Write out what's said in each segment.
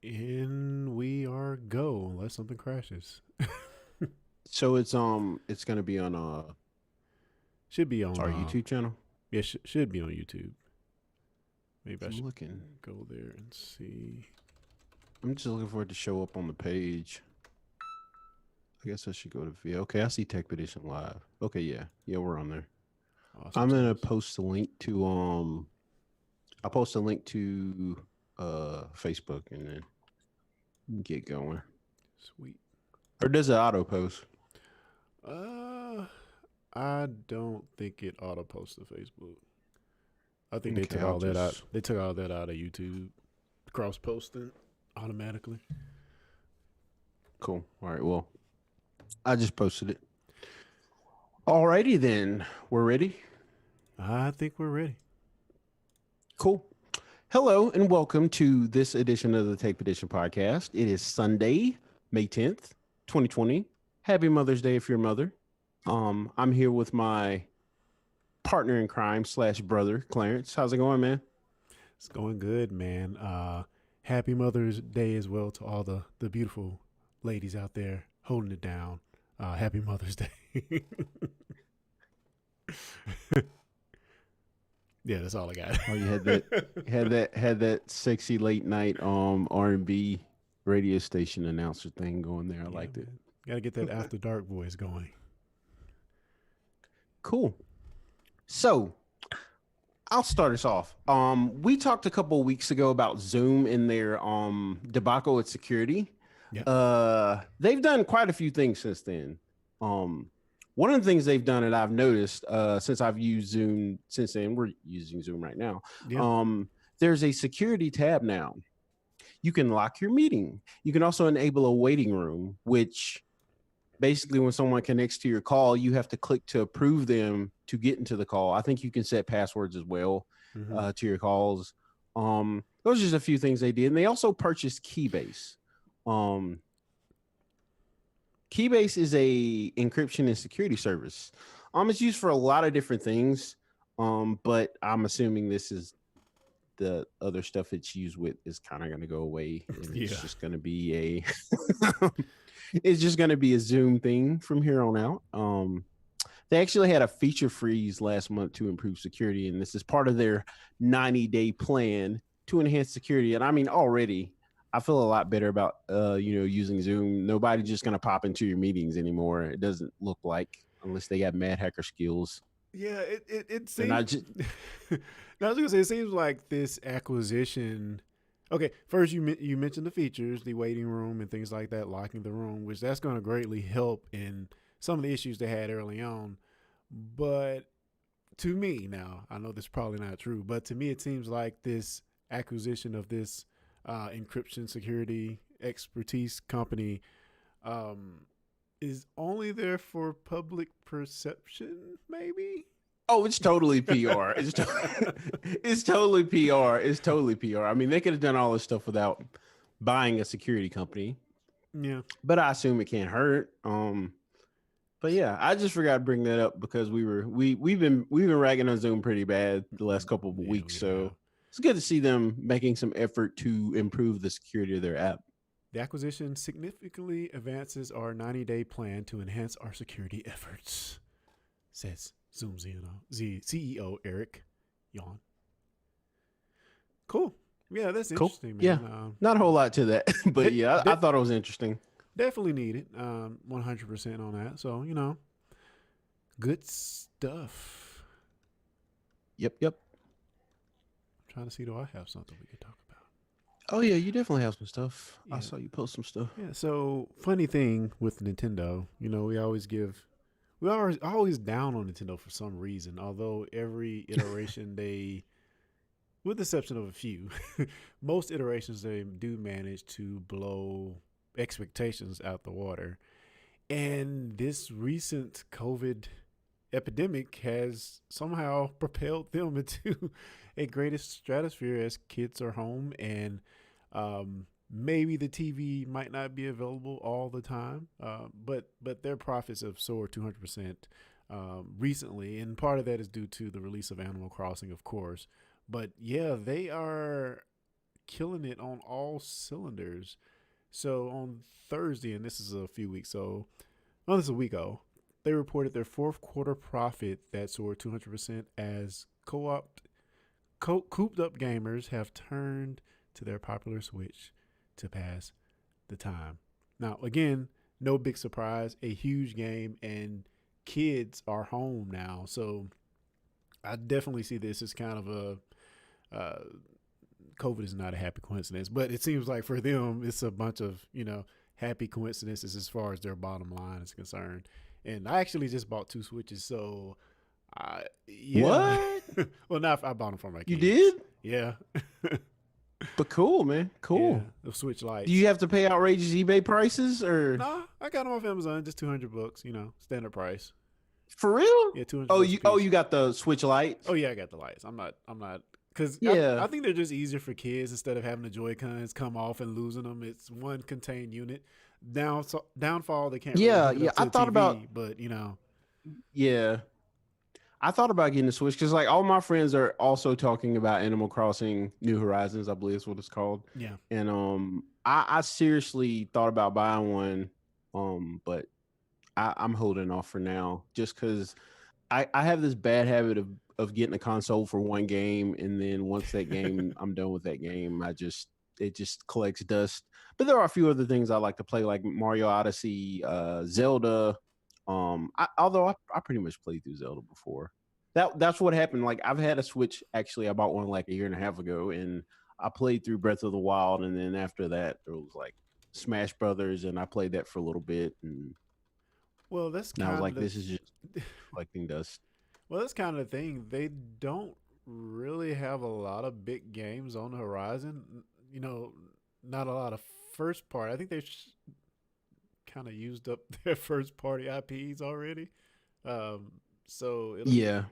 And we are go unless something crashes. So it's gonna be on Should be on our YouTube channel. yeah, should be on YouTube. Maybe I I'm should looking. go there and see. I'm just looking for it to show up on the page. I guess I should go to video. Okay, I see Techpedition live. Okay, yeah, we're on there. Awesome I'm gonna sauce. post a link to I'll post a link to Facebook and then get going. Sweet. Or does it auto post? Uh I don't think it auto posts to Facebook. I think they Okay, took I'll all that out. just They took all that out of YouTube. Cross posting automatically. cool. All right, well, I just posted it. Alrighty then. We're ready. I think we're ready. Cool. Hello and welcome to this edition of the Techpedition podcast. It is Sunday, May 10th, 2020. Happy Mother's Day if you're a mother. I'm here with my partner in crime / brother, Clarence. How's it going, man? It's going good, man. Happy Mother's Day as well to all the beautiful ladies out there holding it down. Happy Mother's Day. Yeah, that's all I got. Oh, you had that sexy late night R&B radio station announcer thing going there. I liked it. Gotta get that after dark voice going. Cool. So I'll start us off. We talked a couple of weeks ago about Zoom and their debacle with security. Yeah. They've done quite a few things since then. One of the things they've done that I've noticed since I've used Zoom since then, we're using Zoom right now. Yeah. There's a security tab now. You can lock your meeting. You can also enable a waiting room, which basically when someone connects to your call, you have to click to approve them to get into the call. I think you can set passwords as well to your calls. Those are just a few things they did. And they also purchased Keybase. Keybase is a encryption and security service. It's used for a lot of different things. But I'm assuming this is the other stuff it's used with is kind of going to go away. And it's just going to be it's just going to be a Zoom thing from here on out. They actually had a feature freeze last month to improve security, and this is part of their 90-day plan to enhance security. And I mean, already I feel a lot better about using Zoom. Nobody's just going to pop into your meetings anymore. It doesn't look like, unless they got mad hacker skills. Yeah, it seems. I was gonna say, it seems like this acquisition. Okay, first you mentioned the features, the waiting room and things like that, locking the room, which that's going to greatly help in some of the issues they had early on. But to me, now I know this is probably not true, but to me it seems like this acquisition of this encryption security expertise company is only there for public perception, maybe. Oh, it's totally PR. It's totally PR. It's totally PR. I mean, they could have done all this stuff without buying a security company. Yeah, but I assume it can't hurt. But yeah, I just forgot to bring that up because we've been ragging on Zoom pretty bad the last couple of weeks. So it's good to see them making some effort to improve the security of their app. The acquisition significantly advances our 90-day plan to enhance our security efforts, says Zoom CEO Eric Yuan. Cool. Yeah, that's interesting, man. Yeah, not a whole lot to that, but I thought it was interesting. Definitely needed 100% on that. So, good stuff. Yep. I'm trying to see, do I have something we could talk about? Oh, yeah, you definitely have some stuff. Yeah. I saw you post some stuff. Yeah, so funny thing with Nintendo, we always always down on Nintendo for some reason, although every iteration they, with the exception of a few, most iterations they do manage to blow expectations out the water. And this recent COVID epidemic has somehow propelled them into a greatest stratosphere as kids are home and maybe the TV might not be available all the time, but their profits have soared 200% recently, and part of that is due to the release of Animal Crossing, of course. But yeah, they are killing it on all cylinders. So on Thursday, and this is a few weeks, this is a week ago, they reported their fourth quarter profit that soared 200% as cooped up gamers have turned to their popular Switch to pass the time. Now, again, no big surprise, a huge game, and kids are home now. So I definitely see this as kind of uh, COVID is not a happy coincidence, but it seems like for them, it's a bunch of, happy coincidences as far as their bottom line is concerned. And I actually just bought two Switches, so yeah. What? Well, not I bought them for my kids. You did? Yeah. But cool, man. Cool. Yeah, the Switch Lights. Do you have to pay outrageous eBay prices or? Nah, I got them off Amazon, just $200, standard price. For real? Yeah, 200. You got the Switch Lights? Oh yeah, I got the lights. I'm not because Yeah. I think they're just easier for kids instead of having the Joy-Cons come off and losing them. It's one contained unit. Downfall, they can't. Really Yeah, hook it yeah. up to I the thought TV, about but yeah. I thought about getting a Switch because like all my friends are also talking about Animal Crossing New Horizons, I believe is what it's called. yeah. And I seriously thought about buying one, but I'm holding off for now just because I have this bad habit of getting a console for one game, and then once that game I'm done with that game, it just collects dust. But there are a few other things I like to play, like Mario Odyssey, Zelda. Although I pretty much played through Zelda before. That's what happened. Like I've had a Switch. Actually, I bought one like a year and a half ago, and I played through Breath of the Wild, and then after that, it was like Smash Brothers, and I played that for a little bit, and Well, that's I was kind like, of this is just collecting dust. well, that's kind of the thing. They don't really have a lot of big games on the horizon. Not a lot of first part. I think they kind of used up their first party IPs already. So Yeah,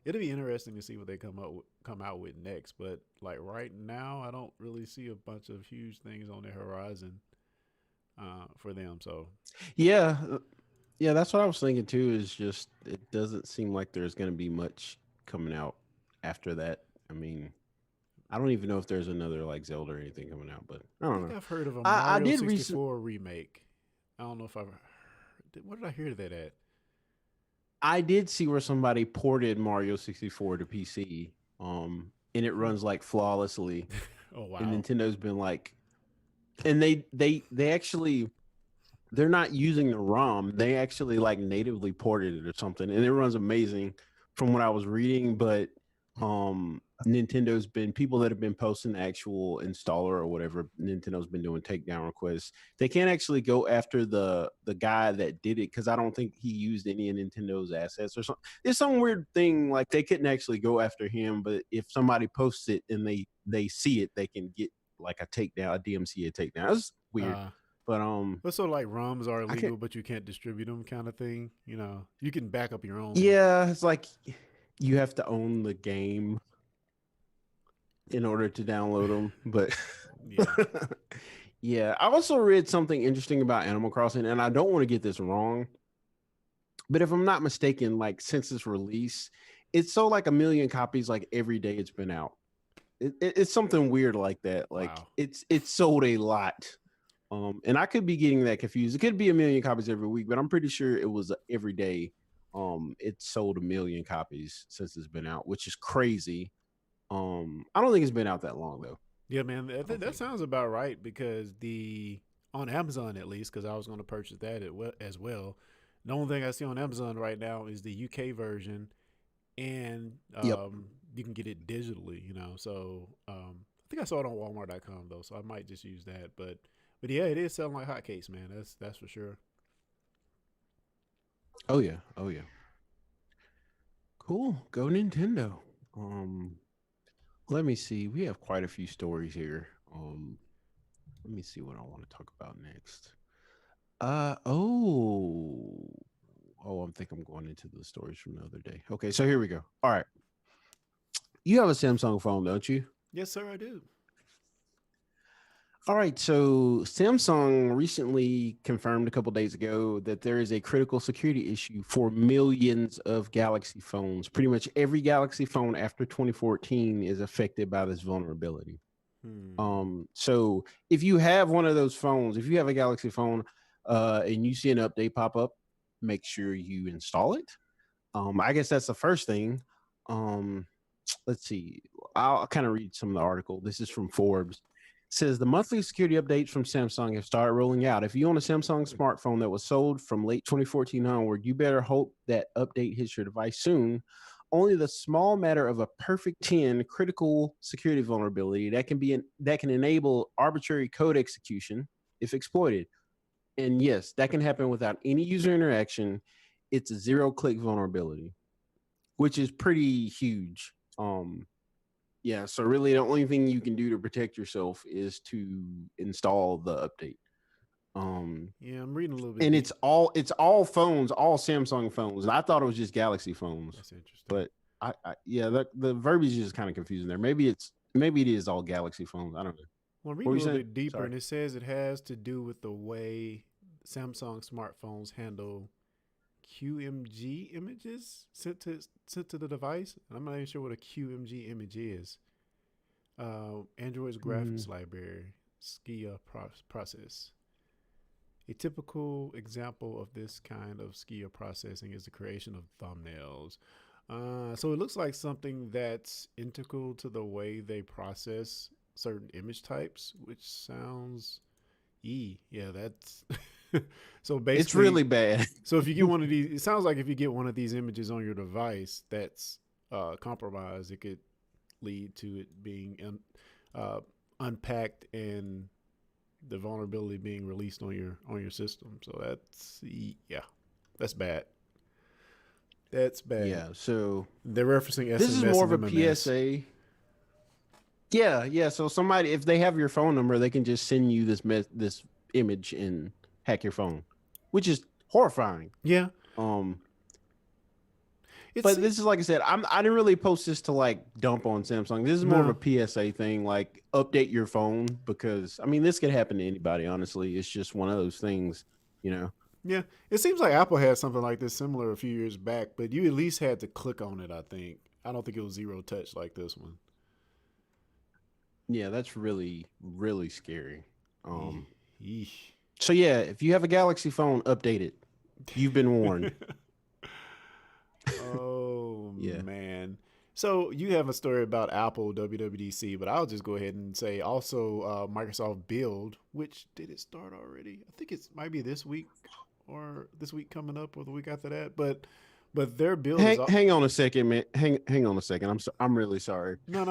it'll be interesting to see what they come out with next. But like right now, I don't really see a bunch of huge things on the horizon for them. So yeah, yeah. That's what I was thinking too. Is just it doesn't seem like there's going to be much coming out after that. I mean, I don't even know if there's another like Zelda or anything coming out, but I I don't think know. I've heard of a I Mario did 64 remake. I don't know if I've heard. What did I hear that at? I did see where somebody ported Mario 64 to PC, and it runs like flawlessly. Oh wow. And Nintendo's been like, and they actually they're not using the ROM. They actually like natively ported it or something, and it runs amazing from what I was reading. But Nintendo's been people that have been posting the actual installer or whatever. Nintendo's been doing takedown requests. They can't actually go after the guy that did it because I don't think he used any of Nintendo's assets or something. It's some weird thing like they couldn't actually go after him, but if somebody posts it and they see it, they can get like a takedown, a DMCA takedown. It's weird. But But so like ROMs are I illegal, can't. but you can't distribute them, kind of thing. You can back up your own. Yeah, it's like you have to own the game in order to download them. But Yeah. yeah, I also read something interesting about Animal Crossing, and I don't want to get this wrong, but if I'm not mistaken, like since its release, it's sold like 1 million copies like every day it's been out. It's something weird like that. Like Wow. it's sold a lot. And I could be getting that confused. It could be 1 million copies every week, but I'm pretty sure it was every day. It sold 1 million copies since it's been out, which is crazy. I don't think it's been out that long though. Yeah, man. That sounds about right because on Amazon at least, because I was going to purchase that as well. The only thing I see on Amazon right now is the UK version, and Yep. you can get it digitally. So I think I saw it on Walmart.com though, so I might just use that. But yeah, it is selling like hotcakes, man. That's for sure. Oh yeah. Oh yeah. Cool. Go Nintendo. Um, Let me see. We have quite a few stories here. Let me see what I want to talk about next. I think I'm going into the stories from the other day. Okay, so here we go. All right. You have a Samsung phone, don't you? Yes, sir, I do. All right, so Samsung recently confirmed a couple days ago that there is a critical security issue for millions of Galaxy phones. Pretty much every Galaxy phone after 2014 is affected by this vulnerability. Hmm. So if you have one of those phones, if you have a Galaxy phone, and you see an update pop up, make sure you install it. I guess that's the first thing. Um, let's see. I'll kind of read some of the article. This is from Forbes. It says the monthly security updates from Samsung have started rolling out. If you own a Samsung smartphone that was sold from late 2014 onward, you better hope that update hits your device soon. Only the small matter of a perfect 10 critical security vulnerability that can enable arbitrary code execution if exploited. And yes, that can happen without any user interaction. It's a zero-click vulnerability, which is pretty huge. Yeah, so really the only thing you can do to protect yourself is to install the update. Um, Yeah, I'm reading a little bit and deep. it's all phones, all Samsung phones. And I thought it was just Galaxy phones, That's interesting. but yeah, the verbiage is kind of confusing there. Maybe it is all Galaxy phones. I don't know. Well, I'm What reading were a you little saying? bit deeper, Sorry. and it says it has to do with the way Samsung smartphones handle QMG images sent to the device. I'm not even sure what a QMG image is. Android's Mm, graphics library, process. A typical example of this kind of SKIA processing is the creation of thumbnails. So it looks like something that's integral to the way they process certain image types, which sounds yeah, that's so it's basically. really bad. So if you get one of these, it sounds like if you get one of these images on your device that's compromised, it could lead to it being uh, unpacked and the vulnerability being released on your system. So yeah, that's bad. That's bad. Yeah, so They're referencing this is SMS more of and a MMS. PSA. Yeah, yeah. So somebody, if they have your phone number, they can just send you this image and hack your phone, which is horrifying. Yeah, Um, it's but this is like I said, I didn't really post this to like dump on Samsung. This is more of a no. PSA thing, like update your phone because I mean this could happen to anybody. Honestly, it's just one of those things, you know. Yeah, it seems like Apple had something like this similar a few years back, but you at least had to click on it. I think. I don't think it was zero touch like this one. Yeah, that's really scary. Um, Yeesh. so yeah, if you have a Galaxy phone, update it. You've been warned. Oh Yeah. man. So you have a story about Apple WWDC, but I'll just go ahead and say also Microsoft Build, which did it start already? I think it might be this week or this week coming up or the week after that. But their build is Hang on a second, man. Hang on a second. I'm really sorry. no, no,